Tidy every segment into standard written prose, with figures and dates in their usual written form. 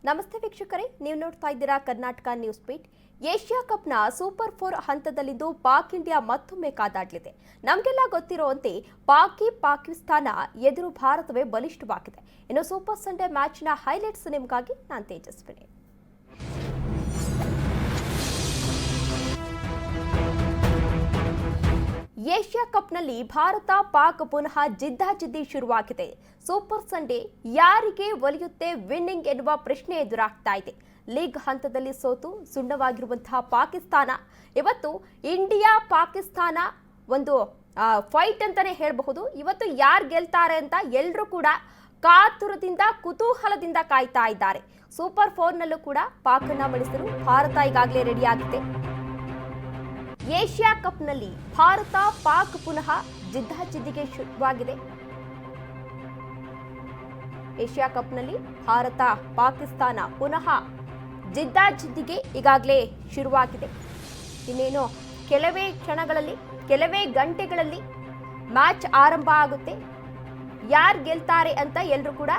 ನಮಸ್ತೆ ವೀಕ್ಷಕರೇ, ನೀವು ನೋಡ್ತಾ ಇದ್ದೀರಾ ಕರ್ನಾಟಕ ನ್ಯೂಸ್ ಬೀಟ್. ಏಷ್ಯಾ ಕಪ್ನ ಸೂಪರ್ 4 ಹಂತದಲ್ಲಿಂದು ಪಾಕ್ ಇಂಡಿಯಾ ಮತ್ತೊಮ್ಮೆ ಕಾದಾಡಲಿದೆ. ನಮಗೆಲ್ಲ ಗೊತ್ತಿರುವಂತೆ ಪಾಕಿಸ್ತಾನ ಎದುರು ಭಾರತವೇ ಬಲಿಷ್ಠವಾಗಿದೆ. ಇನ್ನು ಸೂಪರ್ ಸಂಡೇ ಮ್ಯಾಚ್ನ ಹೈಲೈಟ್ಸ್ ನಿಮಗಾಗಿ ನಾನು ತೇಜಸ್ವಿನಿ. ಏಷ್ಯಾ ಕಪ್ನಲ್ಲಿ ಭಾರತ ಪಾಕ್ ಪುನಃ ಜಿದ್ದಾಜಿದ್ದಿ ಶುರುವಾಗಿದೆ. ಸೂಪರ್ ಸಂಡೇ ಯಾರಿಗೆ ಒಲಿಯುತ್ತೆ ವಿನ್ನಿಂಗ್ ಎನ್ನುವ ಪ್ರಶ್ನೆ ಎದುರಾಗ್ತಾ ಇದೆ. ಲೀಗ್ ಹಂತದಲ್ಲಿ ಸೋತು ಸುಣ್ಣವಾಗಿರುವಂತಹ ಪಾಕಿಸ್ತಾನ ಇವತ್ತು ಇಂಡಿಯಾ ಪಾಕಿಸ್ತಾನ ಒಂದು ಫೈಟ್ ಅಂತಾನೆ ಹೇಳಬಹುದು. ಇವತ್ತು ಯಾರು ಗೆಲ್ತಾರೆ ಅಂತ ಎಲ್ಲರೂ ಕೂಡ ಕಾತುರದಿಂದ ಕುತೂಹಲದಿಂದ ಕಾಯ್ತಾ ಇದ್ದಾರೆ. ಸೂಪರ್ 4ನಲ್ಲೂ ಕೂಡ ಪಾಕನ್ನ ಮಣಿಸಲು ಭಾರತ ಈಗಾಗಲೇ ರೆಡಿ ಆಗಿದೆ. ಏಷ್ಯಾ ಕಪ್ನಲ್ಲಿ ಭಾರತ ಪಾಕ್ ಪುನಃ ಜಿದ್ದಾಜಿದ್ದಿಗೆ ಶುರುವಾಗಿದೆ. ಏಷ್ಯಾ ಕಪ್ನಲ್ಲಿ ಭಾರತ ಪಾಕಿಸ್ತಾನ ಪುನಃ ಜಿದ್ದಾಜಿದ್ದಿಗೆ ಈಗಾಗಲೇ ಶುರುವಾಗಿದೆ. ಇನ್ನೇನು ಕೆಲವೇ ಕ್ಷಣಗಳಲ್ಲಿ, ಕೆಲವೇ ಗಂಟೆಗಳಲ್ಲಿ ಮ್ಯಾಚ್ ಆರಂಭ ಆಗುತ್ತೆ. ಯಾರು ಗೆಲ್ತಾರೆ ಅಂತ ಎಲ್ಲರೂ ಕೂಡ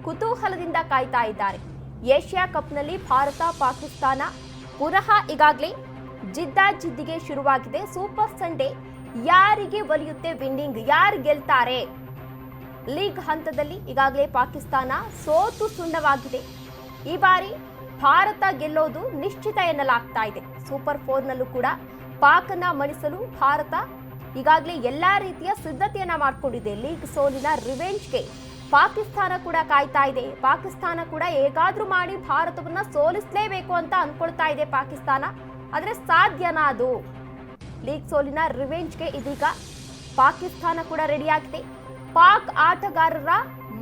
ಕುತೂಹಲದಿಂದ ಕಾಯ್ತಾ ಇದ್ದಾರೆ. ಏಷ್ಯಾ ಕಪ್ನಲ್ಲಿ ಭಾರತ ಪಾಕಿಸ್ತಾನ ಪುನಃ ಈಗಾಗಲೇ ಜಿದ್ದಾಜಿದ್ದಿಗೆ ಶುರುವಾಗಿದೆ. ಸೂಪರ್ ಸಂಡೇ ಯಾರಿಗೆ ಒಲಿಯುತ್ತೆ ವಿನ್ನಿಂಗ್, ಯಾರು ಗೆಲ್ತಾರೆ? ಲೀಗ್ ಹಂತದಲ್ಲಿ ಈಗಾಗಲೇ ಪಾಕಿಸ್ತಾನ ಸೋತು ಸುಣ್ಣವಾಗಿದೆ. ಈ ಬಾರಿ ಭಾರತ ಗೆಲ್ಲೋದು ನಿಶ್ಚಿತ ಎನ್ನಲಾಗ್ತಾ ಇದೆ. ಸೂಪರ್ 4ನಲ್ಲೂ ಕೂಡ ಪಾಕನ್ನ ಮಣಿಸಲು ಭಾರತ ಈಗಾಗಲೇ ಎಲ್ಲಾ ರೀತಿಯ ಸಿದ್ಧತೆಯನ್ನ ಮಾಡಿಕೊಂಡಿದೆ. ಲೀಗ್ ಸೋಲಿನ ರಿವೆಂಜ್ಗೆ ಪಾಕಿಸ್ತಾನ ಕೂಡ ಕಾಯ್ತಾ ಇದೆ. ಪಾಕಿಸ್ತಾನ ಕೂಡ ಹೇಗಾದ್ರೂ ಮಾಡಿ ಭಾರತವನ್ನ ಸೋಲಿಸಲೇಬೇಕು ಅಂತ ಅನ್ಕೊಳ್ತಾ ಇದೆ ಪಾಕಿಸ್ತಾನ. ಆದರೆ ಸಾಧ್ಯನಾ ಅದು? ಲೀಗ್ ಸೋಲಿನ ರಿವೆಂಜ್ಗೆ ಇದೀಗ ಪಾಕಿಸ್ತಾನ ಕೂಡ ರೆಡಿಯಾಗಿದೆ. ಪಾಕ್ ಆಟಗಾರರ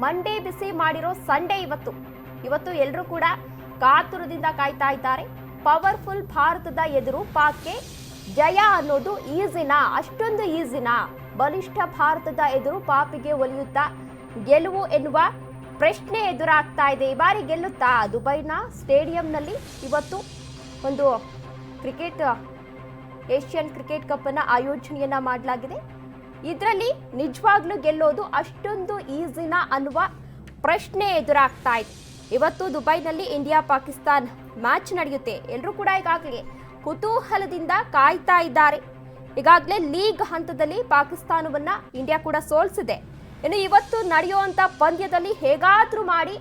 ಮಂಡೇ ಬಿಸಿ ಮಾಡಿರೋ ಸಂಡೇ ಇವತ್ತು ಎಲ್ಲರೂ ಕೂಡ ಕಾತುರದಿಂದ ಕಾಯ್ತಾ ಇದ್ದಾರೆ. ಪವರ್ಫುಲ್ ಭಾರತದ ಎದುರು ಪಾಕ್ಗೆ ಜಯ ಅನ್ನೋದು ಈಸಿನಾ? ಅಷ್ಟೊಂದು ಈಸಿನಾ? ಬಲಿಷ್ಠ ಭಾರತದ ಎದುರು ಪಾಪಿಗೆ ಒಲಿಯುತ್ತಾ ಗೆಲುವು ಎನ್ನುವ ಪ್ರಶ್ನೆ ಎದುರಾಗ್ತಾ ಇದೆ. ಈ ಬಾರಿ ಗೆಲ್ಲುತ್ತಾ? ದುಬೈನ ಸ್ಟೇಡಿಯಂನಲ್ಲಿ ಇವತ್ತು ಒಂದು ಏಷ್ಯನ್ ಕ್ರಿಕೆಟ್ ಕಪ್ ಅನ್ನ ಆಯೋಜನೆಯನ್ನ ಮಾಡಲಾಗಿದೆ. ಇದರಲ್ಲಿ ನಿಜವಾಗ್ಲೂ ಗೆಲ್ಲೋದು ಅಷ್ಟೊಂದು ಈಸಿನಾ ಅನ್ನುವ ಪ್ರಶ್ನೆ ಎದುರಾಗ್ತಾ ಇದೆ. ಇವತ್ತು ದುಬೈನಲ್ಲಿ ಇಂಡಿಯಾ ಪಾಕಿಸ್ತಾನ್ ಮ್ಯಾಚ್ ನಡೆಯುತ್ತೆ. ಎಲ್ಲರೂ ಕೂಡ ಈಗಾಗಲೇ ಕುತೂಹಲದಿಂದ ಕಾಯ್ತಾ ಇದ್ದಾರೆ. ಈಗಾಗಲೇ ಲೀಗ್ ಹಂತದಲ್ಲಿ ಪಾಕಿಸ್ತಾನವನ್ನ ಇಂಡಿಯಾ ಕೂಡ ಸೋಲಿಸಿದೆ. ಇನ್ನು ಇವತ್ತು ನಡೆಯುವಂತ ಪಂದ್ಯದಲ್ಲಿ ಹೇಗಾದ್ರೂ ಮಾಡಿ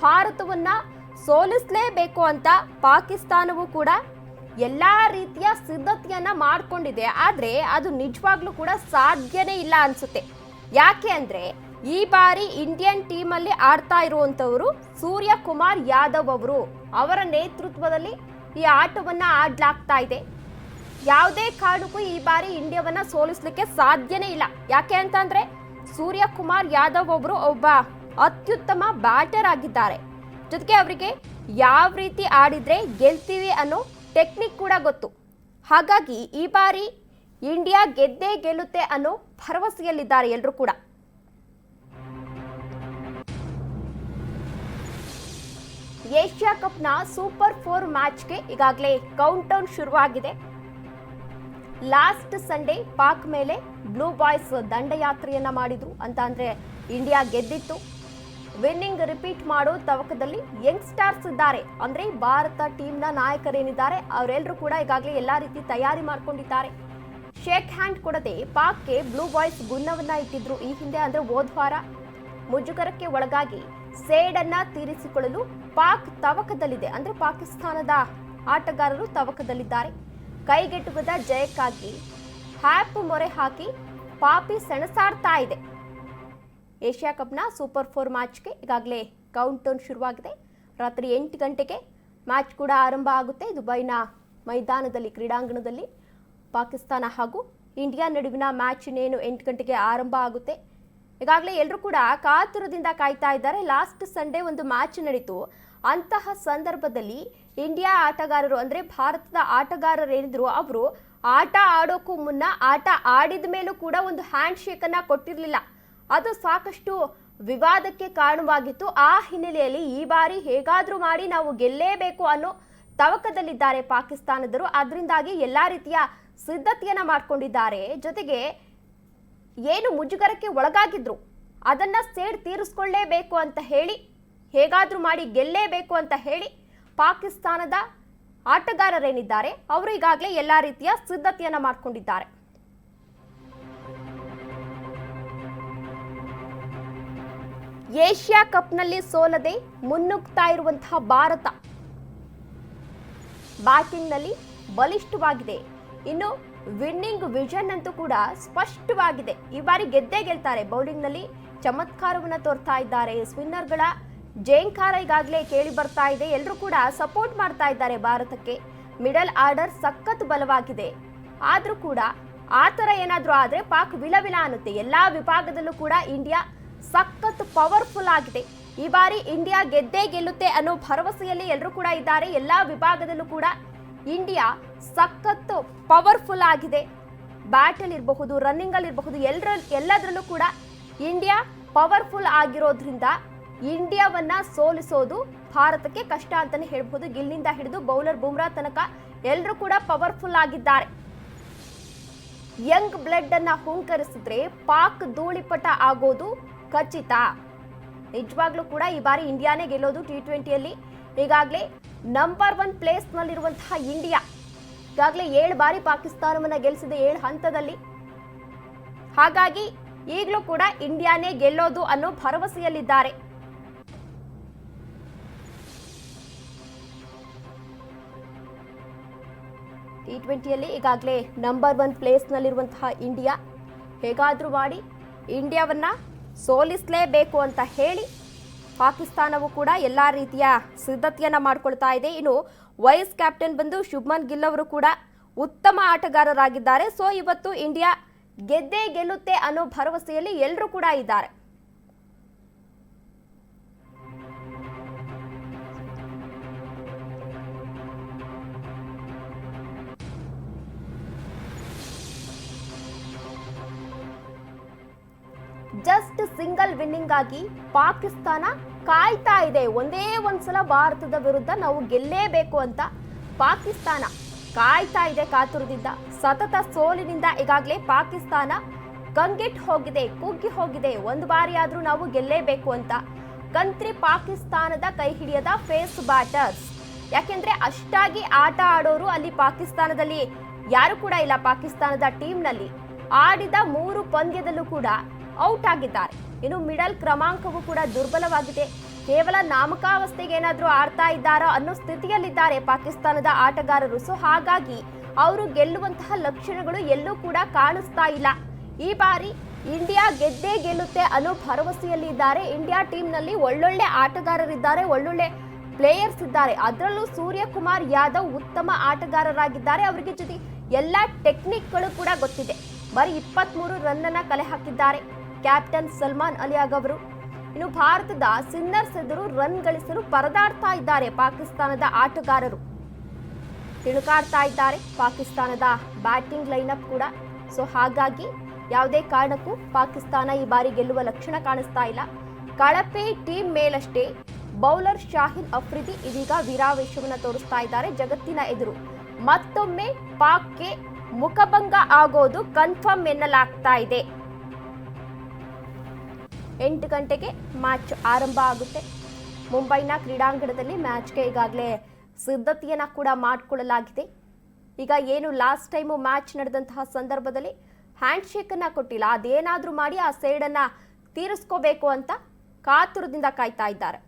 ಭಾರತವನ್ನ ಸೋಲಿಸಲೇಬೇಕು ಅಂತ ಪಾಕಿಸ್ತಾನವೂ ಕೂಡ ಎಲ್ಲಾ ರೀತಿಯ ಸಿದ್ಧತೆಯನ್ನ ಮಾಡ್ಕೊಂಡಿದೆ. ಆದ್ರೆ ಅದು ನಿಜವಾಗ್ಲೂ ಕೂಡ ಸಾಧ್ಯನೇ ಇಲ್ಲ ಅನ್ಸುತ್ತೆ. ಯಾಕೆ ಅಂದ್ರೆ ಈ ಬಾರಿ ಇಂಡಿಯನ್ ಟೀಮ್ ಅಲ್ಲಿ ಆಡ್ತಾ ಇರುವಂತವರು ಸೂರ್ಯಕುಮಾರ್ ಯಾದವ್ ಅವರ ನೇತೃತ್ವದಲ್ಲಿ ಈ ಆಟವನ್ನ ಆಡ್ಲಾಗ್ತಾ ಇದೆ. ಯಾವುದೇ ಕಾರಣಕ್ಕೂ ಈ ಬಾರಿ ಇಂಡಿಯಾವನ್ನ ಸೋಲಿಸ್ಲಿಕ್ಕೆ ಸಾಧ್ಯನೇ ಇಲ್ಲ. ಯಾಕೆ ಅಂತಂದ್ರೆ ಸೂರ್ಯಕುಮಾರ್ ಯಾದವ್ ಒಬ್ಬ ಅತ್ಯುತ್ತಮ ಬ್ಯಾಟರ್ ಆಗಿದ್ದಾರೆ. ಜೊತೆಗೆ ಅವರಿಗೆ ಯಾವ ರೀತಿ ಆಡಿದ್ರೆ ಗೆಲ್ತೀವಿ ಅನ್ನೋ ಟೆಕ್ನಿಕ್ ಕೂಡ ಗೊತ್ತು. ಹಾಗಾಗಿ ಈ ಬಾರಿ ಇಂಡಿಯಾ ಗೆದ್ದೇ ಗೆಲ್ಲುತ್ತೆ ಅನ್ನೋ ಭರವಸೆಯಲ್ಲಿದ್ದಾರೆ ಎಲ್ಲರೂ ಕೂಡ. ಏಷ್ಯಾ ಕಪ್ನ ಸೂಪರ್ 4 ಮ್ಯಾಚ್ಗೆ ಈಗಾಗಲೇ ಕೌಂಟ್ ಡೌನ್ ಶುರುವಾಗಿದೆ. ಲಾಸ್ಟ್ ಸಂಡೇ ಪಾಕ್ ಮೇಲೆ ಬ್ಲೂ ಬಾಯ್ಸ್ ದಂಡಯಾತ್ರೆಯನ್ನ ಮಾಡಿದ್ರು ಅಂತ ಅಂದ್ರೆ ಇಂಡಿಯಾ ಗೆದ್ದಿತ್ತು. ವಿನ್ನಿಂಗ್ ರಿಪೀಟ್ ಮಾಡೋ ತವಕದಲ್ಲಿ ಯಂಗ್ ಸ್ಟಾರ್ಸ್ ಇದ್ದಾರೆ. ಅಂದ್ರೆ ಭಾರತ ಟೀಮ್ನ ನಾಯಕರೇನಿದ್ದಾರೆ ಅವರೆಲ್ಲರೂ ಕೂಡ ಈಗಾಗಲೇ ಎಲ್ಲಾ ರೀತಿ ತಯಾರಿ ಮಾಡ್ಕೊಂಡಿದ್ದಾರೆ. ಶೇಕ್ ಹ್ಯಾಂಡ್ ಕೊಡದೆ ಪಾಕ್ಗೆ ಬ್ಲೂ ಬಾಯ್ಸ್ ಗುನ್ನವನ್ನ ಇಟ್ಟಿದ್ರು ಈ ಹಿಂದೆ. ಅಂದ್ರೆ ಹೋದ್ವಾರ ಮುಜುಗರಕ್ಕೆ ಒಳಗಾಗಿ ಸೇಡನ್ನ ತೀರಿಸಿಕೊಳ್ಳಲು ಪಾಕ್ ತವಕದಲ್ಲಿದೆ. ಅಂದ್ರೆ ಪಾಕಿಸ್ತಾನದ ಆಟಗಾರರು ತವಕದಲ್ಲಿದ್ದಾರೆ. ಕೈಗೆಟುಕದ ಜಯಕ್ಕಾಗಿ ಹ್ಯಾಪ್ ಮೊರೆ ಹಾಕಿ ಪಾಪಿ ಸೆಣಸಾಡ್ತಾ ಇದೆ. ಏಷ್ಯಾ ಕಪ್ನ ಸೂಪರ್ 4 ಮ್ಯಾಚ್ಗೆ ಈಗಾಗಲೇ ಕೌಂಟ್ ಡೌನ್ ಶುರುವಾಗಿದೆ. ರಾತ್ರಿ 8 ಗಂಟೆಗೆ ಮ್ಯಾಚ್ ಕೂಡ ಆರಂಭ ಆಗುತ್ತೆ. ದುಬೈನ ಮೈದಾನದಲ್ಲಿ, ಕ್ರೀಡಾಂಗಣದಲ್ಲಿ ಪಾಕಿಸ್ತಾನ ಹಾಗೂ ಇಂಡಿಯಾ ನಡುವಿನ ಮ್ಯಾಚ್ ಇನ್ನೇನು 8 ಗಂಟೆಗೆ ಆರಂಭ ಆಗುತ್ತೆ. ಈಗಾಗಲೇ ಎಲ್ಲರೂ ಕೂಡ ಕಾತುರದಿಂದ ಕಾಯ್ತಾ ಇದ್ದಾರೆ. ಲಾಸ್ಟ್ ಸಂಡೇ ಒಂದು ಮ್ಯಾಚ್ ನಡೀತು. ಅಂತಹ ಸಂದರ್ಭದಲ್ಲಿ ಇಂಡಿಯಾ ಆಟಗಾರರು ಅಂದ್ರೆ ಭಾರತದ ಆಟಗಾರರೇನಿದ್ರು ಅವರು ಆಟ ಆಡೋಕ್ಕೂ ಮುನ್ನ, ಆಟ ಆಡಿದ ಮೇಲೂ ಕೂಡ ಒಂದು ಹ್ಯಾಂಡ್ ಶೇಕ್ ಅನ್ನ ಕೊಟ್ಟಿರಲಿಲ್ಲ. ಅದು ಸಾಕಷ್ಟು ವಿವಾದಕ್ಕೆ ಕಾರಣವಾಗಿತ್ತು. ಆ ಹಿನ್ನೆಲೆಯಲ್ಲಿ ಈ ಬಾರಿ ಹೇಗಾದ್ರೂ ಮಾಡಿ ನಾವು ಗೆಲ್ಲೇಬೇಕು ಅನ್ನೋ ತವಕದಲ್ಲಿದ್ದಾರೆ ಪಾಕಿಸ್ತಾನದರು. ಅದರಿಂದಾಗಿ ಎಲ್ಲಾ ರೀತಿಯ ಸಿದ್ಧತೆಯನ್ನ ಮಾಡ್ಕೊಂಡಿದ್ದಾರೆ. ಜೊತೆಗೆ ಏನು ಮುಜುಗರಕ್ಕೆ ಒಳಗಾಗಿದ್ರು ಅದನ್ನ ಸೇಡ್ ತೀರಿಸ್ಕೊಳ್ಳೇಬೇಕು ಅಂತ ಹೇಳಿ ಹೇಗಾದ್ರೂ ಮಾಡಿ ಗೆಲ್ಲೇಬೇಕು ಅಂತ ಹೇಳಿ ಪಾಕಿಸ್ತಾನದ ಆಟಗಾರರೇನಿದ್ದಾರೆ ಅವರು ಈಗಾಗಲೇ ಎಲ್ಲಾ ರೀತಿಯ ಸಿದ್ಧತೆಯನ್ನ ಮಾಡಿಕೊಂಡಿದ್ದಾರೆ. ಏಷ್ಯಾ ಕಪ್ನಲ್ಲಿ ಸೋಲದೆ ಮುನ್ನುಗ್ತಾ ಇರುವಂತಹ ಭಾರತ ಬ್ಯಾಟಿಂಗ್ನಲ್ಲಿ ಬಲಿಷ್ಠವಾಗಿದೆ. ಇನ್ನು ವಿನ್ನಿಂಗ್ ವಿಷನ್ ಅಂತೂ ಕೂಡ ಸ್ಪಷ್ಟವಾಗಿದೆ. ಈ ಬಾರಿ ಗೆದ್ದೇ ಗೆಲ್ತಾರೆ. ಬೌಲಿಂಗ್ನಲ್ಲಿ ಚಮತ್ಕಾರವನ್ನ ತೋರ್ತಾ ಇದ್ದಾರೆ. ಸ್ಪಿನ್ನರ್ಗಳ ಜೇಂಕಾರ ಈಗಾಗಲೇ ಕೇಳಿ ಬರ್ತಾ ಇದೆ. ಎಲ್ಲರೂ ಕೂಡ ಸಪೋರ್ಟ್ ಮಾಡ್ತಾ ಇದ್ದಾರೆ ಭಾರತಕ್ಕೆ. ಮಿಡಲ್ ಆರ್ಡರ್ ಸಖತ್ ಬಲವಾಗಿದೆ. ಆದ್ರೂ ಕೂಡ ಆ ಥರ ಏನಾದರೂ ಆದ್ರೆ ಪಾಕ್ ವಿಲವಿಲ ಅನ್ನುತ್ತೆ. ಎಲ್ಲಾ ವಿಭಾಗದಲ್ಲೂ ಕೂಡ ಇಂಡಿಯಾ ಸಖತ್ ಪವರ್ಫುಲ್ ಆಗಿದೆ. ಈ ಬಾರಿ ಇಂಡಿಯಾ ಗೆದ್ದೇ ಗೆಲ್ಲುತ್ತೆ ಅನ್ನೋ ಭರವಸೆಯಲ್ಲಿ ಎಲ್ಲರೂ ಕೂಡ ಇದ್ದಾರೆ. ಎಲ್ಲಾ ವಿಭಾಗದಲ್ಲೂ ಕೂಡ ಇಂಡಿಯಾ ಸಖತ್ ಪವರ್ಫುಲ್ ಆಗಿದೆ. ಬ್ಯಾಟ್ ಅಲ್ಲಿ ಇರಬಹುದು, ರನ್ನಿಂಗ್ ಅಲ್ಲಿ ಇರಬಹುದು, ಎಲ್ಲದರಲ್ಲೂ ಕೂಡ ಇಂಡಿಯಾ ಪವರ್ಫುಲ್ ಆಗಿರೋದ್ರಿಂದ ಇಂಡಿಯಾವನ್ನ ಸೋಲಿಸೋದು ಭಾರತಕ್ಕೆ ಕಷ್ಟ ಅಂತಾನೆ ಹೇಳ್ಬಹುದು. ಗಿಲ್ನಿಂದ ಹಿಡಿದು ಬೌಲರ್ ಬುಮ್ರಾ ತನಕ ಎಲ್ಲರೂ ಕೂಡ ಪವರ್ಫುಲ್ ಆಗಿದ್ದಾರೆ. ಯಂಗ್ ಬ್ಲಡ್ ಅನ್ನ ಹುಂಕರಿಸಿದ್ರೆ ಪಾಕ್ ಧೂಳಿಪಟ ಆಗೋದು ಖಚಿತ. ನಿಜವಾಗ್ಲೂ ಕೂಡ ಈ ಬಾರಿ ಇಂಡಿಯಾನೇ ಗೆಲ್ಲೋದು. T20ಯಲ್ಲಿ ಈಗಾಗಲೇ ನಂಬರ್ 1 ಪ್ಲೇಸ್ ನಲ್ಲಿರುವಂತಹ ಇಂಡಿಯಾ ಈಗಾಗಲೇ 7 ಬಾರಿ ಪಾಕಿಸ್ತಾನವನ್ನ ಗೆಲ್ಲಿಸಿದೆ 7 ಹಂತದಲ್ಲಿ. ಹಾಗಾಗಿ ಈಗಲೂ ಕೂಡ ಇಂಡಿಯಾನೇ ಗೆಲ್ಲೋದು ಅನ್ನೋ ಭರವಸೆಯಲ್ಲಿದ್ದಾರೆ. T20ಯಲ್ಲಿ ಈಗಾಗಲೇ ನಂಬರ್ 1 ಪ್ಲೇಸ್ ನಲ್ಲಿರುವಂತಹ ಇಂಡಿಯಾ ಹೇಗಾದ್ರೂ ಮಾಡಿ ಇಂಡಿಯಾವನ್ನ ಸೋಲಿಸಲೇಬೇಕು ಅಂತ ಹೇಳಿ ಪಾಕಿಸ್ತಾನವು ಕೂಡ ಎಲ್ಲಾ ರೀತಿಯ ಸಿದ್ಧತೆಯನ್ನ ಮಾಡಿಕೊಳ್ತಾ ಇದೆ. ಇನ್ನು ವೈಸ್ ಕ್ಯಾಪ್ಟನ್ ಬಂದು ಶುಭ್ಮನ್ ಗಿಲ್ ಅವರು ಕೂಡ ಉತ್ತಮ ಆಟಗಾರರಾಗಿದ್ದಾರೆ. ಸೊ ಇವತ್ತು ಇಂಡಿಯಾ ಗೆದ್ದೇ ಗೆಲ್ಲುತ್ತೆ ಅನ್ನೋ ಭರವಸೆಯಲ್ಲಿ ಎಲ್ಲರೂ ಕೂಡ ಇದ್ದಾರೆ. ಜಸ್ಟ್ ಸಿಂಗಲ್ ವಿನ್ನಿಂಗ್ ಆಗಿ ಪಾಕಿಸ್ತಾನ ಕಾಯ್ತಾ ಇದೆ. ಒಂದೇ ಒಂದ್ಸಲ ಭಾರತದ ವಿರುದ್ಧ ನಾವು ಗೆಲ್ಲೇಬೇಕು ಅಂತ ಪಾಕಿಸ್ತಾನ ಕಾಯ್ತಾ ಇದೆ ಕಾತುರದಿಂದ. ಸತತ ಸೋಲಿನಿಂದ ಈಗಾಗಲೇ ಪಾಕಿಸ್ತಾನ ಕಂಗೆಟ್ ಹೋಗಿದೆ, ಕುಗ್ಗಿ ಹೋಗಿದೆ. ಒಂದು ಬಾರಿ ಆದ್ರೂ ನಾವು ಗೆಲ್ಲೇಬೇಕು ಅಂತ ಕಂತ್ರಿ ಪಾಕಿಸ್ತಾನದ ಕೈ ಹಿಡಿಯದ ಫೇಸ್ ಬ್ಯಾಟರ್ಸ್. ಯಾಕೆಂದ್ರೆ ಅಷ್ಟಾಗಿ ಆಟ ಆಡೋರು ಅಲ್ಲಿ ಪಾಕಿಸ್ತಾನದಲ್ಲಿ ಯಾರು ಕೂಡ ಇಲ್ಲ. ಪಾಕಿಸ್ತಾನದ ಟೀಮ್ನಲ್ಲಿ ಆಡಿದ 3 ಪಂದ್ಯದಲ್ಲೂ ಕೂಡ ಔಟ್ ಆಗಿದ್ದಾರೆ. ಇನ್ನು ಮಿಡಲ್ ಕ್ರಮಾಂಕವೂ ಕೂಡ ದುರ್ಬಲವಾಗಿದೆ. ಕೇವಲ ನಾಮಕಾವಸ್ಥೆಗೆ ಏನಾದ್ರೂ ಆಡ್ತಾ ಇದ್ದಾರಾ ಅನ್ನೋ ಸ್ಥಿತಿಯಲ್ಲಿದ್ದಾರೆ ಪಾಕಿಸ್ತಾನದ ಆಟಗಾರರು. ಸೊ ಹಾಗಾಗಿ ಅವರು ಗೆಲ್ಲುವಂತಹ ಲಕ್ಷಣಗಳು ಎಲ್ಲೂ ಕೂಡ ಕಾಣಿಸ್ತಾ ಇಲ್ಲ. ಈ ಬಾರಿ ಇಂಡಿಯಾ ಗೆದ್ದೇ ಗೆಲ್ಲುತ್ತೆ ಅನ್ನೋ ಭರವಸೆಯಲ್ಲಿ ಇದ್ದಾರೆ. ಇಂಡಿಯಾ ಟೀಮ್ ನಲ್ಲಿ ಒಳ್ಳೊಳ್ಳೆ ಆಟಗಾರರಿದ್ದಾರೆ, ಒಳ್ಳೊಳ್ಳೆ ಪ್ಲೇಯರ್ಸ್ ಇದ್ದಾರೆ. ಅದರಲ್ಲೂ ಸೂರ್ಯಕುಮಾರ್ ಯಾದವ್ ಉತ್ತಮ ಆಟಗಾರರಾಗಿದ್ದಾರೆ. ಅವರಿಗೆ ಜೊತೆ ಎಲ್ಲ ಟೆಕ್ನಿಕ್ಗಳು ಕೂಡ ಗೊತ್ತಿದೆ. ಬರೀ 23 ರನ್ ಅನ್ನ ಕಲೆ ಹಾಕಿದ್ದಾರೆ ಕ್ಯಾಪ್ಟನ್ ಸಲ್ಮಾನ್ ಅಲಿಯಾಗ್ ಅವರು. ಇನ್ನು ಭಾರತದ ಸಿನ್ನರ್ಸ್ ಎದುರು ರನ್ ಗಳಿಸಲು ಪರದಾಡ್ತಾ ಇದ್ದಾರೆ ಪಾಕಿಸ್ತಾನದ ಆಟಗಾರರು. ತಿಣುಕಾಡ್ತಾ ಇದ್ದಾರೆ ಪಾಕಿಸ್ತಾನದ ಬ್ಯಾಟಿಂಗ್ ಲೈನಪ್ ಕೂಡ. ಸೊ ಹಾಗಾಗಿ ಯಾವುದೇ ಕಾರಣಕ್ಕೂ ಪಾಕಿಸ್ತಾನ ಈ ಬಾರಿ ಗೆಲ್ಲುವ ಲಕ್ಷಣ ಕಾಣಿಸ್ತಾ ಇಲ್ಲ. ಕಳಪೆ ಟೀಮ್ ಮೇಲಷ್ಟೇ ಬೌಲರ್ ಶಾಹಿದ್ ಅಫ್ರಿದಿ ಇದೀಗ ವೀರಾವೇಶವನ್ನು ತೋರಿಸ್ತಾ ಇದ್ದಾರೆ. ಜಗತ್ತಿನ ಎದುರು ಮತ್ತೊಮ್ಮೆ ಪಾಕ್ಗೆ ಮುಖಭಂಗ ಆಗೋದು ಕನ್ಫರ್ಮ್ ಎನ್ನಲಾಗ್ತಾ ಇದೆ. 8 ಗಂಟೆಗೆ ಮ್ಯಾಚ್ ಆರಂಭ ಆಗುತ್ತೆ. ಮುಂಬೈನ ಕ್ರೀಡಾಂಗಣದಲ್ಲಿ ಮ್ಯಾಚ್ಗೆ ಈಗಾಗಲೇ ಸಿದ್ಧತೆಯನ್ನ ಕೂಡ ಮಾಡಿಕೊಳ್ಳಲಾಗಿದೆ. ಈಗ ಏನು ಲಾಸ್ಟ್ ಟೈಮು ಮ್ಯಾಚ್ ನಡೆದಂತಹ ಸಂದರ್ಭದಲ್ಲಿ ಹ್ಯಾಂಡ್ ಶೇಕ್ ಅನ್ನ ಕೊಟ್ಟಿಲ್ಲ, ಅದೇನಾದ್ರೂ ಮಾಡಿ ಆ ಸೇಡನ್ನ ತೀರಿಸ್ಕೋಬೇಕು ಅಂತ ಕಾತುರದಿಂದ ಕಾಯ್ತಾ ಇದ್ದಾರೆ.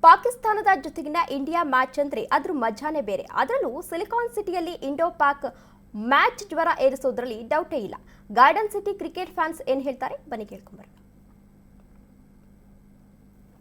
ಪಾಕಿಸ್ತಾನದ ಜೊತೆಗಿನ ಇಂಡಿಯಾ ಮ್ಯಾಚ್ ಅಂದ್ರೆ ಅದ್ರ ಮಜಾನೇ ಬೇರೆ. ಅದರಲ್ಲೂ ಸಿಲಿಕಾನ್ ಸಿಟಿಯಲ್ಲಿ ಇಂಡೋ ಪಾಕ್ ಮ್ಯಾಚ್ ಜ್ವರ ಏರಿಸೋದ್ರಲ್ಲಿ ಡೌಟೇ ಇಲ್ಲ. ಗಾರ್ಡನ್ ಸಿಟಿ ಕ್ರಿಕೆಟ್ ಫ್ಯಾನ್ಸ್ ಏನ್ ಹೇಳ್ತಾರೆ ಬನ್ನಿ ಕೇಳ್ಕೊಂಬರೋಣ.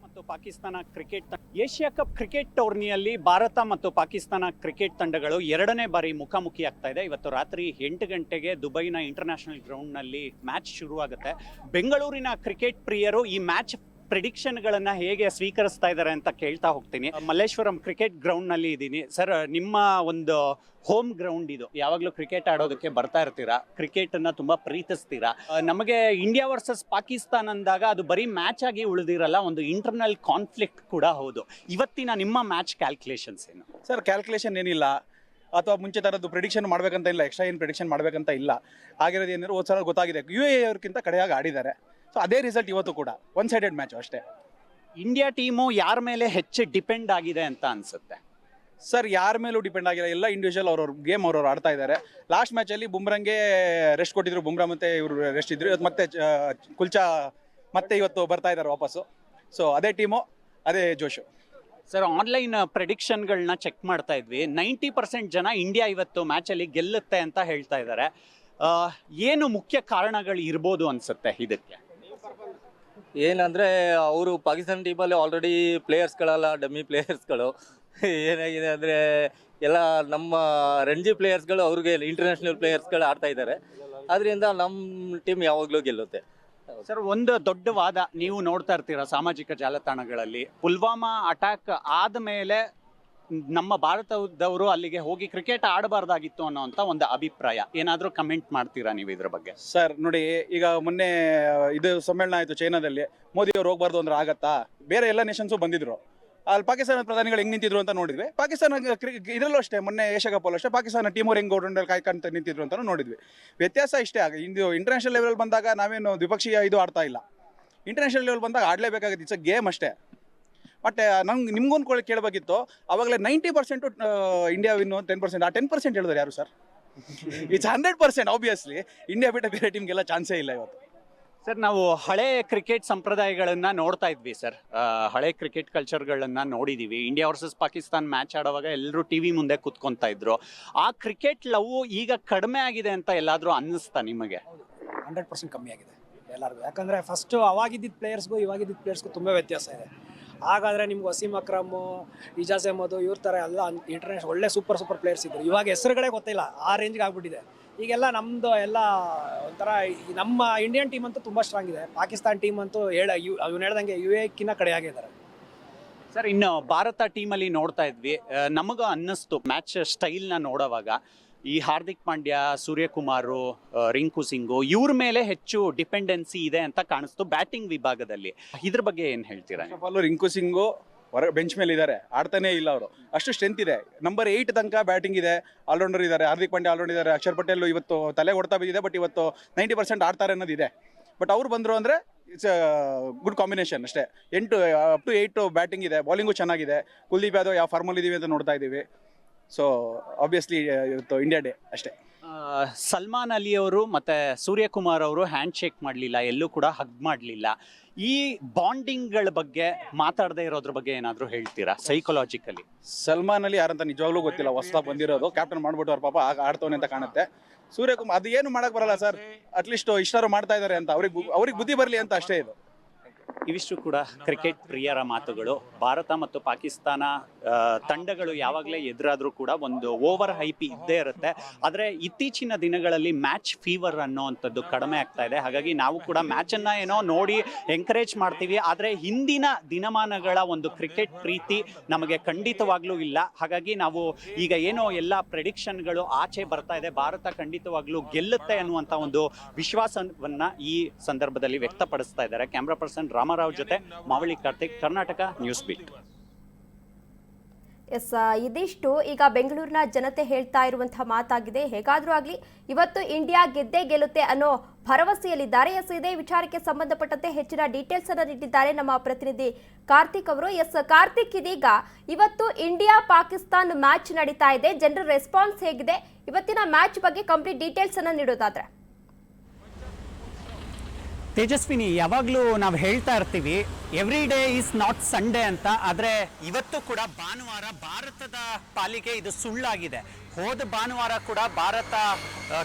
ಮತ್ತು Pakistan cricket Asia cup cricket ಟೂರ್ನಿಯಲ್ಲಿ ಭಾರತ ಮತ್ತು ಪಾಕಿಸ್ತಾನ ಕ್ರಿಕೆಟ್ ತಂಡಗಳು 2ನೇ ಬಾರಿ ಮುಖಾಮುಖಿ ಆಗ್ತಾ ಇದೆ. ಇವತ್ತು ರಾತ್ರಿ 8 ಗಂಟೆಗೆ ದುಬೈನ ಇಂಟರ್ನ್ಯಾಷನಲ್ ಗ್ರೌಂಡ್ನಲ್ಲಿ ಮ್ಯಾಚ್ ಶುರುವಾಗುತ್ತೆ. ಬೆಂಗಳೂರಿನ ಕ್ರಿಕೆಟ್ ಪ್ರಿಯರು ಈ ಮ್ಯಾಚ್ ಪ್ರಿಡಿಕ್ಷನ್ಗಳನ್ನು ಹೇಗೆ ಸ್ವೀಕರಿಸ್ತಾ ಇದ್ದಾರೆ ಅಂತ ಕೇಳ್ತಾ ಹೋಗ್ತೀನಿ. ಮಲ್ಲೇಶ್ವರಂ ಕ್ರಿಕೆಟ್ ಗ್ರೌಂಡ್ನಲ್ಲಿ ಇದ್ದೀನಿ ಸರ್. ನಿಮ್ಮ ಒಂದು ಹೋಮ್ ಗ್ರೌಂಡ್ ಇದು. ಯಾವಾಗಲೂ ಕ್ರಿಕೆಟ್ ಆಡೋದಕ್ಕೆ ಬರ್ತಾ ಇರ್ತೀರಾ, ಕ್ರಿಕೆಟನ್ನು ತುಂಬ ಪ್ರೀತಿಸ್ತೀರಾ. ನಮಗೆ ಇಂಡಿಯಾ ವರ್ಸಸ್ ಪಾಕಿಸ್ತಾನ ಅಂದಾಗ ಅದು ಬರೀ ಮ್ಯಾಚ್ ಆಗಿ ಉಳಿದಿರಲ್ಲ, ಒಂದು ಇಂಟರ್ನಲ್ ಕಾನ್ಫ್ಲಿಕ್ಟ್ ಕೂಡ ಹೌದು. ಇವತ್ತಿನ ನಿಮ್ಮ ಮ್ಯಾಚ್ ಕ್ಯಾಲ್ಕುಲೇಷನ್ಸ್ ಏನು ಸರ್? ಕ್ಯಾಲ್ಕುಲೇಷನ್ ಏನಿಲ್ಲ, ಅಥವಾ ಮುಂಚೆ ಥರದ್ದು ಪ್ರಿಡಿಕ್ಷನ್ ಮಾಡಬೇಕಂತ ಇಲ್ಲ, ಎಕ್ಸ್ಟ್ರಾ ಏನು ಪ್ರಿಡಿಕ್ಷನ್ ಮಾಡಬೇಕಂತ ಇಲ್ಲ. ಆಗಿರೋದು ಏನಾದ್ರು ಒಂದು ಸಲ ಗೊತ್ತಾಗಿದೆ, UAE ಅವ್ರಿಗಿಂತ ಕಡೆಯಾಗಿ ಆಡಿದ್ದಾರೆ. ಸೊ ಅದೇ ರಿಸಲ್ಟ್ ಇವತ್ತು ಕೂಡ ಒನ್ ಸೈಡೆಡ್ ಮ್ಯಾಚ್ ಅಷ್ಟೇ. ಇಂಡಿಯಾ ಟೀಮು ಯಾರ ಮೇಲೆ ಹೆಚ್ಚು ಡಿಪೆಂಡ್ ಆಗಿದೆ ಅಂತ ಅನ್ಸುತ್ತೆ ಸರ್? ಯಾರ ಮೇಲೂ ಡಿಪೆಂಡ್ ಆಗಿಲ್ಲ, ಎಲ್ಲ ಇಂಡಿವಿಜುವಲ್ ಅವ್ರವ್ರ ಗೇಮ್ ಅವ್ರವ್ರು ಆಡ್ತಾ ಇದ್ದಾರೆ. ಲಾಸ್ಟ್ ಮ್ಯಾಚಲ್ಲಿ ಬುಮ್ರಾಂಗೆ ರೆಸ್ಟ್ ಕೊಟ್ಟಿದ್ರು, ಬುಮ್ರಾ ಮತ್ತು ಇವರು ರೆಸ್ಟ್ ಇದ್ರು. ಇವತ್ತು ಮತ್ತೆ ಕುಲ್ಚಾ ಮತ್ತೆ ಇವತ್ತು ಬರ್ತಾ ಇದ್ದಾರೆ ವಾಪಸ್ಸು. ಸೊ ಅದೇ ಟೀಮು, ಅದೇ ಜೋಶು. ಸರ್, ಆನ್ಲೈನ್ ಪ್ರೆಡಿಕ್ಷನ್ಗಳನ್ನ ಚೆಕ್ ಮಾಡ್ತಾ ಇದ್ವಿ. 90% ಜನ ಇಂಡಿಯಾ ಇವತ್ತು ಮ್ಯಾಚಲ್ಲಿ ಗೆಲ್ಲುತ್ತೆ ಅಂತ ಹೇಳ್ತಾ ಇದ್ದಾರೆ. ಏನು ಮುಖ್ಯ ಕಾರಣಗಳು ಇರ್ಬೋದು ಅನ್ಸುತ್ತೆ ಇದಕ್ಕೆ? ಏನಂದರೆ ಅವರು ಪಾಕಿಸ್ತಾನ ಟೀಮಲ್ಲಿ ಆಲ್ರೆಡಿ ಪ್ಲೇಯರ್ಸ್ಗಳೆಲ್ಲ ಡಮ್ಮಿ ಪ್ಲೇಯರ್ಸ್ಗಳು. ಏನಾಗಿದೆ ಅಂದರೆ ಎಲ್ಲ ನಮ್ಮ ರಣಜಿ ಪ್ಲೇಯರ್ಸ್ಗಳು ಅವ್ರಿಗೆ ಇಂಟರ್ನ್ಯಾಷನಲ್ ಪ್ಲೇಯರ್ಸ್ಗಳು ಆಡ್ತಾ ಇದ್ದಾರೆ. ಅದರಿಂದ ನಮ್ಮ ಟೀಮ್ ಯಾವಾಗಲೂ ಗೆಲ್ಲುತ್ತೆ. ಸರ್, ಒಂದು ದೊಡ್ಡ ವಾದ ನೀವು ನೋಡ್ತಾ ಇರ್ತೀರ ಸಾಮಾಜಿಕ ಜಾಲತಾಣಗಳಲ್ಲಿ. ಪುಲ್ವಾಮಾ ಅಟ್ಯಾಕ್ ಆದಮೇಲೆ ನಮ್ಮ ಭಾರತದವರು ಅಲ್ಲಿಗೆ ಹೋಗಿ ಕ್ರಿಕೆಟ್ ಆಡಬಾರ್ದಾಗಿತ್ತು ಅನ್ನೋಂಥ ಒಂದು ಅಭಿಪ್ರಾಯ. ಏನಾದರೂ ಕಮೆಂಟ್ ಮಾಡ್ತೀರಾ ನೀವು ಇದ್ರ ಬಗ್ಗೆ? ಸರ್ ನೋಡಿ, ಈಗ ಮೊನ್ನೆ ಇದು ಸಮ್ಮೇಳನ ಆಯಿತು ಚೈನಾದಲ್ಲಿ. ಮೋದಿ ಅವ್ರು ಹೋಗ್ಬಾರ್ದು ಅಂದ್ರೆ ಆಗತ್ತಾ? ಬೇರೆ ಎಲ್ಲ ನೇಷನ್ಸು ಬಂದಿದ್ರು. ಅಲ್ಲಿ ಪಾಕಿಸ್ತಾನದ ಪ್ರಧಾನಿಗಳು ಹೆಂಗೆ ನಿಂತಿದ್ರು ಅಂತ ನೋಡಿದ್ವಿ. ಪಾಕಿಸ್ತಾನ ಇದರಲ್ಲೂ ಅಷ್ಟೇ, ಮೊನ್ನೆ ಏಷ್ಯಾ ಕಪ್ಪಲ್ಲೂ ಅಷ್ಟೇ ಪಾಕಿಸ್ತಾನ ಟೀಮ್ ಅವ್ರು ಹೆಂಗೆ ಗೌಡಲ್ಲಿ ಕಾಯ್ಕೊಂತ ನಿಂತಿದ್ರು ಅಂತ ನೋಡಿದ್ವಿ. ವ್ಯತ್ಯಾಸ ಇಷ್ಟೇ. ಇದು ಇಂಟರ್ನ್ಯಾಷನಲ್ ಲೆವೆಲ್ ಬಂದಾಗ ನಾವೇನು ದ್ವಿಪಕ್ಷೀಯ ಇದು ಆಡ್ತಾ ಇಲ್ಲ. ಇಂಟರ್ನ್ಯಾಷನಲ್ ಲೆವೆಲ್ ಬಂದಾಗ ಆಡಲೇಬೇಕಾಗುತ್ತೆ. ಇಟ್ಸ್ ಅ ಗೇಮ್ ಅಷ್ಟೇ. ಬಟ್ ನಂಗೆ ನಿಮ್ಗೊಂದು ಕೇಳಬೇಕಿತ್ತು, ಅವಾಗಲೇ 90% ಇಂಡಿಯಾ ವಿನ್ನು, 10% ಆ 10% ಹೇಳಿದ್ರು ಯಾರು ಸರ್? ಇಟ್ಸ್ 100%. ಆಬ್ವಿಯಸ್ಲಿ ಇಂಡಿಯಾ ಬಿಟ್ಟ ಬೇರೆ ಟೀಮ್ಗೆಲ್ಲ ಚಾನ್ಸೇ ಇಲ್ಲ ಇವತ್ತು. ಸರ್, ನಾವು ಹಳೆ ಕ್ರಿಕೆಟ್ ಸಂಪ್ರದಾಯಗಳನ್ನ ನೋಡ್ತಾ ಇದ್ವಿ ಸರ್. ಹಳೆ ಕ್ರಿಕೆಟ್ ಕಲ್ಚರ್ಗಳನ್ನ ನೋಡಿದೀವಿ. ಇಂಡಿಯಾ ವರ್ಸಸ್ ಪಾಕಿಸ್ತಾನ್ ಮ್ಯಾಚ್ ಆಡುವಾಗ ಎಲ್ಲರೂ ಟಿವಿ ಮುಂದೆ ಕುತ್ಕೊಂತಾ ಇದ್ರು. ಆ ಕ್ರಿಕೆಟ್ ಲವ್ ಈಗ ಕಡಿಮೆ ಆಗಿದೆ ಅಂತ ಎಲ್ಲಾದ್ರೂ ಅನ್ನಿಸ್ತಾ ನಿಮಗೆ? 100% ಕಮ್ಮಿ ಆಗಿದೆ ಎಲ್ಲರಿಗೂ. ಯಾಕಂದರೆ ಫಸ್ಟು ಅವಾಗಿದ್ದ ಪ್ಲೇಯರ್ಸ್ಗೂ ಇವಾಗಿದ್ದ ಪ್ಲೇಯರ್ಸ್ಗೂ ತುಂಬ ವ್ಯತ್ಯಾಸ ಇದೆ. ಹಾಗಾದರೆ ನಿಮ್ಗೆ ವಸೀಮ್ ಅಕ್ರಮು, ಇಜಾಜ್ ಅಹಮದ್ ಇವ್ರ ಥರ ಎಲ್ಲ ಇಂಟರ್ನ್ಯಾಷನಲ್ ಒಳ್ಳೆ ಸೂಪರ್ ಪ್ಲೇಯರ್ಸ್ ಇದ್ದರು. ಇವಾಗ ಹೆಸರುಗಳೇ ಗೊತ್ತಿಲ್ಲ, ಆ ರೇಂಜ್ಗೆ ಆಗ್ಬಿಟ್ಟಿದೆ. ಈಗೆಲ್ಲ ನಮ್ಮದು ಎಲ್ಲ ಒಂಥರ ನಮ್ಮ ಇಂಡಿಯನ್ ಟೀಮ್ ಅಂತೂ ತುಂಬ ಸ್ಟ್ರಾಂಗ್ ಇದೆ. ಪಾಕಿಸ್ತಾನ ಟೀಮ್ ಅಂತೂ ಅವ್ನು ಹೇಳ್ದಂಗೆ UAE ಕಡೆಯಾಗಿದ್ದಾರೆ. ಸರ್, ಇನ್ನು ಭಾರತ ಟೀಮಲ್ಲಿ ನೋಡ್ತಾ ಇದ್ವಿ. ನಮಗೂ ಅನ್ನಿಸ್ತು ಮ್ಯಾಚ್ ಸ್ಟೈಲ್ನ ನೋಡೋವಾಗ, ಈ ಹಾರ್ದಿಕ್ ಪಾಂಡ್ಯ, ಸೂರ್ಯಕುಮಾರ್, ರಿಂಕು ಸಿಂಗು ಇವ್ರ ಮೇಲೆ ಹೆಚ್ಚು ಡಿಪೆಂಡೆನ್ಸಿ ಇದೆ ಅಂತ ಕಾಣಿಸ್ತು ಬ್ಯಾಟಿಂಗ್ ವಿಭಾಗದಲ್ಲಿ. ಇದ್ರ ಬಗ್ಗೆ ಏನು ಹೇಳ್ತೀರಾ? ರಿಂಕು ಸಿಂಗು ಬೆಂಚ್ ಮೇಲೆ ಇದ್ದಾರೆ, ಆಡ್ತಾನೆ ಇಲ್ಲ ಅವರು. ಅಷ್ಟು ಸ್ಟ್ರೆಂತ್ ಇದೆ. ನಂಬರ್ 8 ತನಕ ಬ್ಯಾಟಿಂಗ್ ಇದೆ, ಆಲ್ರೌಂಡರ್ ಇದ್ದಾರೆ. ಹಾರ್ದಿಕ್ ಪಾಂಡ್ಯ ಆಲ್ರೌಂಡರ್ ಇದ್ದಾರೆ. ಅಕ್ಷರ್ ಪಟೇಲ್ ಇವತ್ತು ತಲೆ ಹೊಡ್ತಾ ಬಿದ್ದಿದೆ, ಬಟ್ ಇವತ್ತು 90% ಆಡ್ತಾರೆ ಅನ್ನೋದಿದೆ. ಬಟ್ ಅವ್ರು ಬಂದರು ಅಂದರೆ ಇಟ್ಸ್ ಗುಡ್ ಕಾಂಬಿನೇಷನ್ ಅಷ್ಟೇ. 8 to 8 ಬ್ಯಾಟಿಂಗ್ ಇದೆ, ಬೌಲಿಂಗು ಚೆನ್ನಾಗಿದೆ. ಕುಲ್ದೀಪ್ ಯಾದವ್ ಯಾವ ಫಾರ್ಮಲ್ಲಿ ಇದೀವಿ ಅಂತ ನೋಡ್ತಾ ಇದ್ದೀವಿ. ಸೊ ಆಬ್ವಿಯಸ್ಲಿ ಇವತ್ತು ಇಂಡಿಯಾ ಡೇ ಅಷ್ಟೇ. ಸಲ್ಮಾನ್ ಅಲಿ ಅವರು ಮತ್ತು ಸೂರ್ಯಕುಮಾರ್ ಅವರು ಹ್ಯಾಂಡ್ ಶೇಕ್ ಮಾಡಲಿಲ್ಲ, ಎಲ್ಲೂ ಕೂಡ ಹಗ್ ಮಾಡಲಿಲ್ಲ. ಈ ಬಾಂಡಿಂಗ್ಗಳ ಬಗ್ಗೆ ಮಾತಾಡದೇ ಇರೋದ್ರ ಬಗ್ಗೆ ಏನಾದರೂ ಹೇಳ್ತೀರಾ ಸೈಕಲಾಜಿಕಲಿ? ಸಲ್ಮಾನ್ ಅಲಿ ಯಾರಂತ ನಿಜವಾಗ್ಲೂ ಗೊತ್ತಿಲ್ಲ, ಹೊಸದಾಗಿ ಬಂದಿರೋದು. ಕ್ಯಾಪ್ಟನ್ ಮಾಡ್ಬಿಟ್ಟು ಅವ್ರ ಪಾಪ ಆಡ್ತವನೆ ಅಂತ ಕಾಣುತ್ತೆ. ಸೂರ್ಯಕುಮಾರ್ ಅದು ಏನು ಮಾಡಕ್ಕೆ ಬರಲ್ಲ ಸರ್. ಅಟ್ಲೀಸ್ಟ್ ಇಷ್ಟಾರು ಮಾಡ್ತಾ ಇದ್ದಾರೆ ಅಂತ ಅವ್ರಿಗೆ ಬುದ್ಧಿ ಬರಲಿ ಅಂತ ಅಷ್ಟೇ ಇದು. ಇವಿಷ್ಟು ಕೂಡ ಕ್ರಿಕೆಟ್ ಪ್ರಿಯರ ಮಾತುಗಳು. ಭಾರತ ಮತ್ತು ಪಾಕಿಸ್ತಾನ ತಂಡಗಳು ಯಾವಾಗಲೇ ಎದುರಾದರೂ ಕೂಡ ಒಂದು ಓವರ್ ಹೈಪ್ ಇದ್ದೇ ಇರುತ್ತೆ. ಆದರೆ ಇತ್ತೀಚಿನ ದಿನಗಳಲ್ಲಿ ಮ್ಯಾಚ್ ಫೀವರ್ ಅನ್ನೋವಂಥದ್ದು ಕಡಿಮೆ ಆಗ್ತಾ ಇದೆ. ಹಾಗಾಗಿ ನಾವು ಕೂಡ ಮ್ಯಾಚನ್ನು ಏನೋ ನೋಡಿ ಎಂಕರೇಜ್ ಮಾಡ್ತೀವಿ, ಆದರೆ ಹಿಂದಿನ ದಿನಮಾನಗಳ ಒಂದು ಕ್ರಿಕೆಟ್ ಪ್ರೀತಿ ನಮಗೆ ಖಂಡಿತವಾಗ್ಲೂ ಇಲ್ಲ. ಹಾಗಾಗಿ ನಾವು ಈಗ ಏನೋ ಎಲ್ಲ ಪ್ರೆಡಿಕ್ಷನ್ಗಳು ಆಚೆ ಬರ್ತಾ ಇದೆ, ಭಾರತ ಖಂಡಿತವಾಗ್ಲೂ ಗೆಲ್ಲುತ್ತೆ ಅನ್ನುವಂಥ ಒಂದು ವಿಶ್ವಾಸವನ್ನು ಈ ಸಂದರ್ಭದಲ್ಲಿ ವ್ಯಕ್ತಪಡಿಸ್ತಾ ಇದ್ದಾರೆ. ಕ್ಯಾಮ್ರಾ ಪರ್ಸನ್ ರಾಮರಾವ್ ಜೊತೆ ಮಾವಳಿ ಕಾರ್ತಿಕ್, ಕರ್ನಾಟಕ ನ್ಯೂಸ್ ಬೀಟ್. ಎಸ್, ಇದಿಷ್ಟು ಈಗ ಬೆಂಗಳೂರಿನ ಜನತೆ ಹೇಳ್ತಾ ಇರುವಂತಹ ಮಾತಾಗಿದೆ. ಹೇಗಾದ್ರೂ ಆಗಲಿ ಇವತ್ತು ಇಂಡಿಯಾ ಗೆದ್ದೇ ಗೆಲ್ಲುತ್ತೆ ಅನ್ನೋ ಭರವಸೆಯಲ್ಲಿದ್ದಾರೆ. ಎಸ್, ಇದೇ ವಿಚಾರಕ್ಕೆ ಸಂಬಂಧಪಟ್ಟಂತೆ ಹೆಚ್ಚಿನ ಡೀಟೇಲ್ಸ್ ಅನ್ನು ನೀಡಿದ್ದಾರೆ ನಮ್ಮ ಪ್ರತಿನಿಧಿ ಕಾರ್ತಿಕ್ ಅವರು. ಎಸ್ ಕಾರ್ತಿಕ್, ಇದೀಗ ಇವತ್ತು ಇಂಡಿಯಾ ಪಾಕಿಸ್ತಾನ್ ಮ್ಯಾಚ್ ನಡೀತಾ ಇದೆ. ಜನರ ರೆಸ್ಪಾನ್ಸ್ ಹೇಗಿದೆ? ಇವತ್ತಿನ ಮ್ಯಾಚ್ ಬಗ್ಗೆ ಕಂಪ್ಲೀಟ್ ಡೀಟೇಲ್ಸ್ ಅನ್ನು ನೀಡೋದಾದ್ರೆ. ತೇಜಸ್ವಿನಿ, ಯಾವಾಗಲೂ ನಾವು ಹೇಳ್ತಾ ಇರ್ತೀವಿ every day is not Sunday ಅಂತ. ಆದರೆ ಇವತ್ತು ಕೂಡ ಭಾನುವಾರ ಭಾರತದ ಪಾಲಿಗೆ ಇದು ಸುಳ್ಳಾಗಿದೆ. ಹೋದ ಭಾನುವಾರ ಕೂಡ ಭಾರತ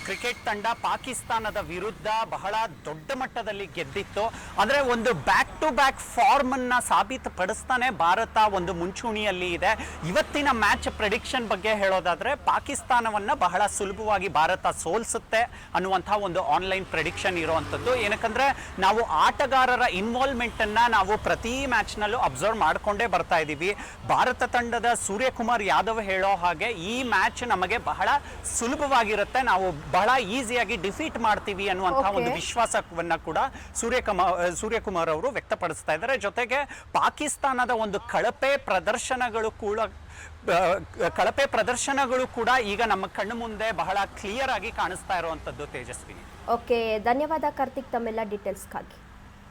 ಕ್ರಿಕೆಟ್ ತಂಡ ಪಾಕಿಸ್ತಾನದ ವಿರುದ್ಧ ಬಹಳ ದೊಡ್ಡ ಮಟ್ಟದಲ್ಲಿ ಗೆದ್ದಿತ್ತು. ಅಂದರೆ ಒಂದು ಬ್ಯಾಕ್ ಟು ಬ್ಯಾಕ್ ಫಾರ್ಮನ್ನು ಸಾಬೀತುಪಡಿಸ್ತಾನೆ ಭಾರತ ಒಂದು ಮುಂಚೂಣಿಯಲ್ಲಿ ಇದೆ. ಇವತ್ತಿನ ಮ್ಯಾಚ್ ಪ್ರೆಡಿಕ್ಷನ್ ಬಗ್ಗೆ ಹೇಳೋದಾದರೆ ಪಾಕಿಸ್ತಾನವನ್ನು ಬಹಳ ಸುಲಭವಾಗಿ ಭಾರತ ಸೋಲಿಸುತ್ತೆ ಅನ್ನುವಂಥ ಒಂದು ಆನ್ಲೈನ್ ಪ್ರೆಡಿಕ್ಷನ್ ಇರುವಂಥದ್ದು. ಏನಕ್ಕಂದರೆ ನಾವು ಆಟಗಾರರ ಇನ್ವಾಲ್ವ್ಮೆಂಟನ್ನು ನಾವು ಪ್ರತಿ ಮ್ಯಾಚ್ನಲ್ಲೂ ಅಬ್ಸರ್ವ್ ಮಾಡಿಕೊಂಡೇ ಬರ್ತಾ ಇದ್ದೀವಿ. ಭಾರತ ತಂಡದ ಸೂರ್ಯಕುಮಾರ್ ಯಾದವ್ ಹೇಳೋ ಹಾಗೆ ಈ ಮ್ಯಾಚ್ ನಮಗೆ ಬಹಳ ಸುಲಭವಾಗಿರುತ್ತೆ, ನಾವು ಬಹಳ ಈಸಿಯಾಗಿ ಡಿಫೀಟ್ ಮಾಡ್ತೀವಿ ಅನ್ನುವಂತಹ ಒಂದು ವಿಶ್ವಾಸವನ್ನ ಕೂಡ ಸೂರ್ಯಕುಮಾರ್ ಅವರು ವ್ಯಕ್ತಪಡಿಸ್ತಾ ಇದ್ದಾರೆ. ಜೊತೆಗೆ ಪಾಕಿಸ್ತಾನದ ಒಂದು ಕಳಪೆ ಪ್ರದರ್ಶನಗಳು ಕೂಡ ಈಗ ನಮ್ಮ ಕಣ್ಣು ಮುಂದೆ ಬಹಳ ಕ್ಲಿಯರ್ ಆಗಿ ಕಾಣಿಸ್ತಾ ಇರುವಂತದ್ದು. ತೇಜಸ್ವಿನಿ. ಓಕೆ, ಧನ್ಯವಾದ ಕಾರ್ತಿಕ್ ತಮ್ಮೆಲ್ಲ ಡೀಟೇಲ್ಸ್ಗಾಗಿ.